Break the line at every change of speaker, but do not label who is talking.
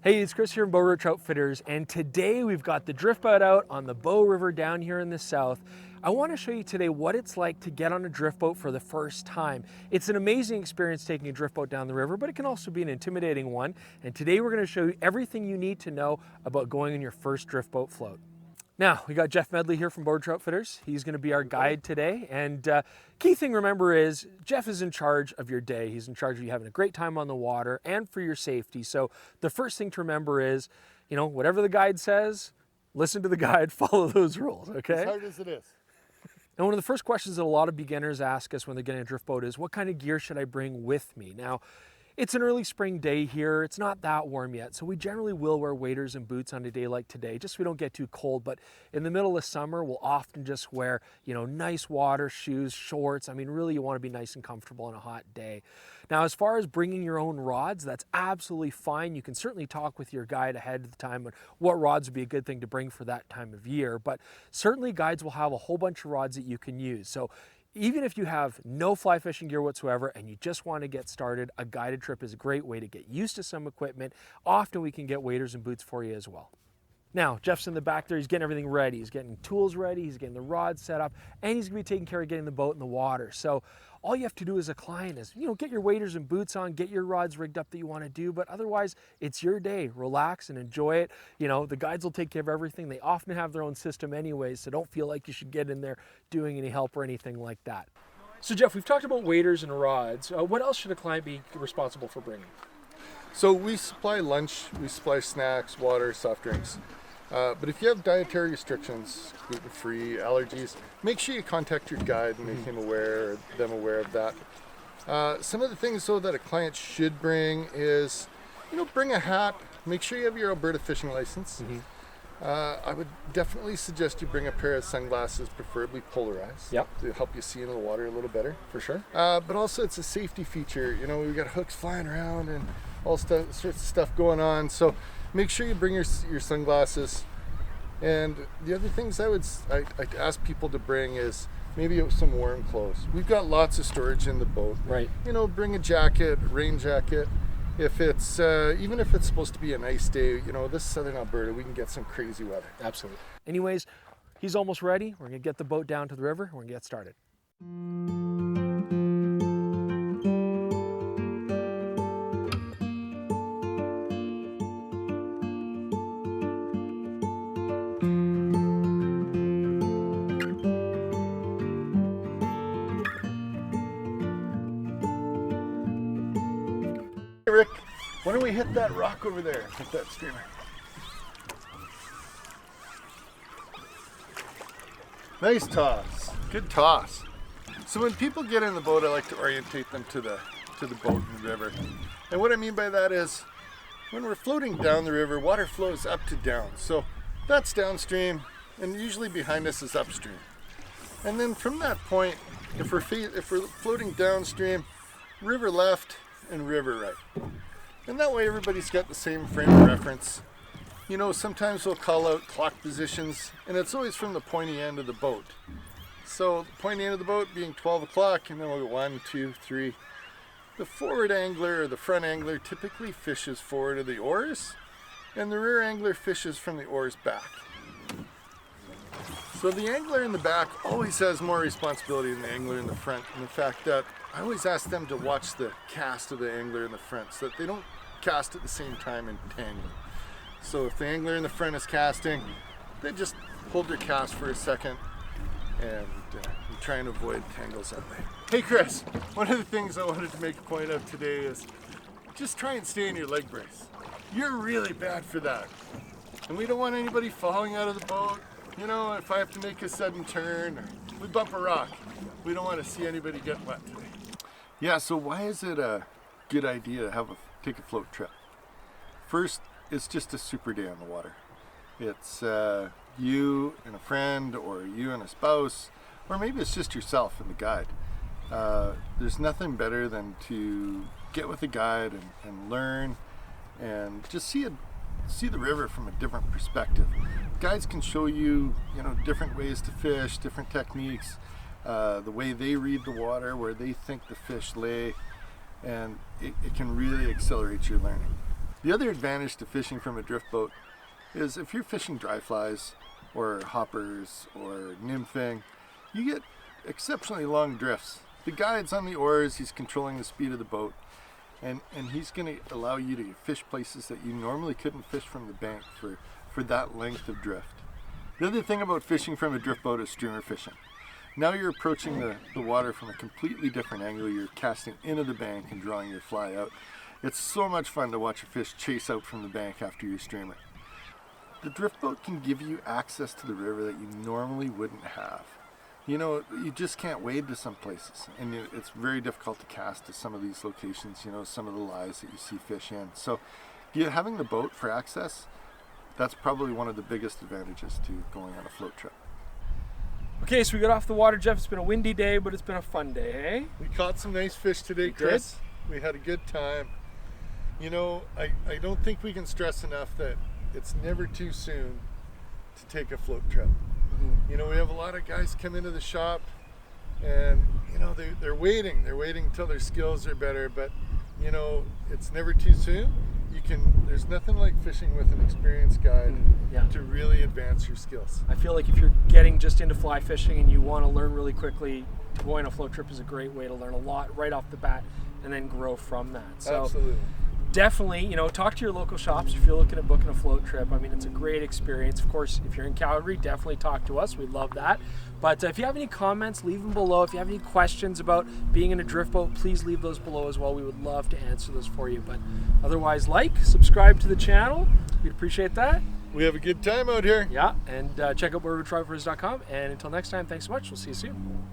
Hey, it's Chris here from Bow River Troutfitters, and today we've got the drift boat out on the Bow River down here in the south. I want to show you today what it's like to get on a drift boat for the first time. It's an amazing experience taking a drift boat down the river, but it can also be an intimidating one. And today we're going to show you everything you need to know about going on your first drift boat float. Now, we got Jeff Medley here from Bow River Troutfitters. He's going to be our guide today. And key thing to remember is Jeff is in charge of your day. He's in charge of you having a great time on the water and for your safety. So the first thing to remember is, whatever the guide says, listen to the guide, follow those rules, okay?
As hard as it is.
And one of the first questions that a lot of beginners ask us when they're getting a drift boat is, what kind of gear should I bring with me? Now, it's an early spring day here. It's not that warm yet, so we generally will wear waders and boots on a day like today, just so we don't get too cold. But in the middle of summer, we'll often just wear, nice water shoes, shorts. I mean, really, you want to be nice and comfortable on a hot day. Now, as far as bringing your own rods, that's absolutely fine. You can certainly talk with your guide ahead of the time on what rods would be a good thing to bring for that time of year. But certainly, guides will have a whole bunch of rods that you can use. So even if you have no fly fishing gear whatsoever and you just want to get started, a guided trip is a great way to get used to some equipment. Often we can get waders and boots for you as well. Now, Jeff's in the back there. He's getting everything ready. He's getting tools ready. He's getting the rods set up, and he's going to be taking care of getting the boat in the water. So all you have to do as a client is, get your waders and boots on, get your rods rigged up that you want to do, but otherwise it's your day. Relax and enjoy it. The guides will take care of everything. They often have their own system anyways, so don't feel like you should get in there doing any help or anything like that. So Jeff, we've talked about waders and rods. What else should a client be responsible for bringing?
So we supply lunch, we supply snacks, water, soft drinks. But if you have dietary restrictions, gluten-free, allergies, make sure you contact your guide and make them aware of that. Some of the things though that a client should bring is, bring a hat. Make sure you have your Alberta fishing license. I would definitely suggest you bring a pair of sunglasses, preferably polarized, to help you see into the water a little better.
For sure.
But also it's a safety feature. We've got hooks flying around and all sorts of stuff going on. So make sure you bring your sunglasses. And the other things I'd ask people to bring is maybe some warm clothes. We've got lots of storage in the boat.
Right.
Bring a jacket, rain jacket. If it's even if it's supposed to be a nice day, this is southern Alberta, we can get some crazy weather.
Absolutely. Anyways, he's almost ready. We're gonna get the boat down to the river. We're gonna get started.
Rick, why don't we hit that rock over there? Hit that streamer. Nice toss. Good toss. So when people get in the boat, I like to orientate them to the boat and the river. And what I mean by that is when we're floating down the river, water flows up to down. So that's downstream, and usually behind us is upstream. And then from that point, if we're floating downstream, river left and river right. And that way everybody's got the same frame of reference. Sometimes we'll call out clock positions, and it's always from the pointy end of the boat. So the pointy end of the boat being 12 o'clock, and then we'll go 1, 2, 3. The forward angler or the front angler typically fishes forward of the oars, and the rear angler fishes from the oars back. So the angler in the back always has more responsibility than the angler in the front, in the fact that I always ask them to watch the cast of the angler in the front so that they don't cast at the same time and tangle. So if the angler in the front is casting, they just hold their cast for a second and try and avoid tangles that way. Hey Chris, one of the things I wanted to make a point of today is just try and stay in your leg brace. You're really bad for that. And we don't want anybody falling out of the boat. If I have to make a sudden turn or we bump a rock, we don't want to see anybody get wet today. Yeah, so why is it a good idea to take a float trip? First, it's just a super day on the water. It's you and a friend, or you and a spouse, or maybe it's just yourself and the guide. There's nothing better than to get with a guide and learn and just see the river from a different perspective. Guides can show you, different ways to fish, different techniques, the way they read the water, where they think the fish lay, and it can really accelerate your learning. The other advantage to fishing from a drift boat is if you're fishing dry flies or hoppers or nymphing, you get exceptionally long drifts. The guide's on the oars, he's controlling the speed of the boat, and he's going to allow you to fish places that you normally couldn't fish from the bank for that length of drift. The other thing about fishing from a drift boat is streamer fishing. Now you're approaching the water from a completely different angle. You're casting into the bank and drawing your fly out. It's so much fun to watch a fish chase out from the bank after your streamer. The drift boat can give you access to the river that you normally wouldn't have. You know, you just can't wade to some places, and it's very difficult to cast to some of these locations, you know, some of the lies that you see fish in. So having the boat for access, that's probably one of the biggest advantages to going on a float trip.
Okay, so we got off the water, Jeff. It's been a windy day, but it's been a fun day, hey?
We caught some nice fish today, Chris. We had a good time. You know, I don't think we can stress enough that it's never too soon to take a float trip. Mm-hmm. You know, we have a lot of guys come into the shop and, you know, they're waiting. They're waiting until their skills are better, but, you know, it's never too soon. There's nothing like fishing with an experienced guide to really advance your skills.
I feel like if you're getting just into fly fishing and you want to learn really quickly, going on a float trip is a great way to learn a lot right off the bat and then grow from that. So
absolutely.
Definitely, you know, talk to your local shops if you're looking at booking a float trip. I mean, it's a great experience. Of course, if you're in Calgary, definitely talk to us. We'd love that. But if you have any comments, leave them below. If you have any questions about being in a drift boat, please leave those below as well. We would love to answer those for you. But otherwise, subscribe to the channel. We'd appreciate that.
We have a good time out here.
Yeah, and check out borderridgerovers.com. And until next time, thanks so much. We'll see you soon.